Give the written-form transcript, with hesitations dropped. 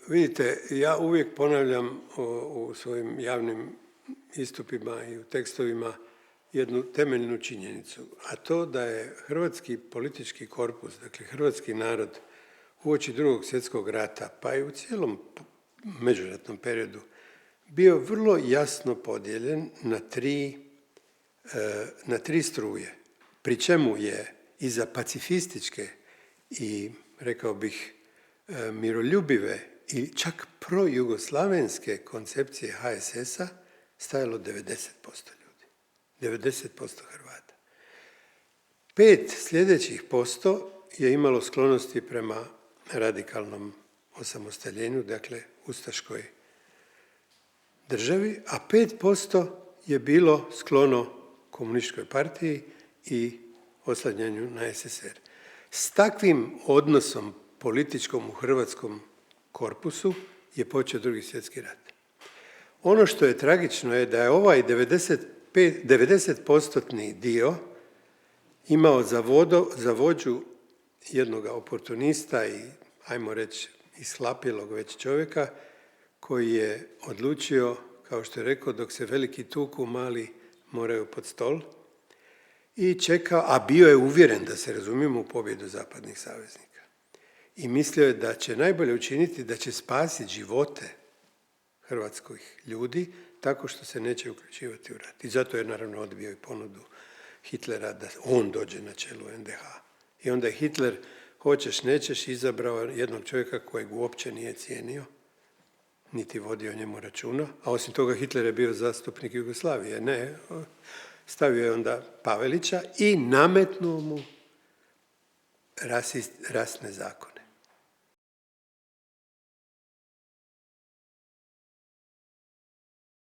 Vidite, ja uvijek ponavljam u svojim javnim istupima i u tekstovima jednu temeljnu činjenicu, a to da je hrvatski politički korpus, dakle hrvatski narod uoči Drugog svjetskog rata, pa i u cijelom međuratnom periodu, bio vrlo jasno podijeljen na tri struje, pri čemu je iza pacifističke i, rekao bih, miroljubive i čak projugoslavenske koncepcije HSS-a stajalo 90% ljudi, 90% Hrvata. 5 sljedećih posto je imalo sklonosti prema radikalnom osamostaljenju, dakle ustaškoj državi, a 5% je bilo sklono komunističkoj partiji i oslanjanju na SSR. S takvim odnosom političkom u hrvatskom korpusu je počeo Drugi svjetski rat. Ono što je tragično je da je ovaj 90%-tni dio imao za vođu jednoga oportunista i, ajmo reći, ishlapjelog već čovjeka koji je odlučio, kao što je rekao, dok se veliki tuku, mali moraju pod stol, i čekao, a bio je uvjeren, da se razumijemo, u pobjedu zapadnih saveznika. I mislio je da će najbolje učiniti, da će spasiti živote hrvatskih ljudi tako što se neće uključivati u rat. I zato je naravno odbio i ponudu Hitlera da on dođe na čelu NDH. I onda je Hitler, hoćeš nećeš, izabrao jednog čovjeka kojeg uopće nije cijenio, niti vodio o njemu računa, a osim toga Hitler je bio zastupnik Jugoslavije. Ne, stavio je onda Pavelića i nametnuo mu rasne zakone.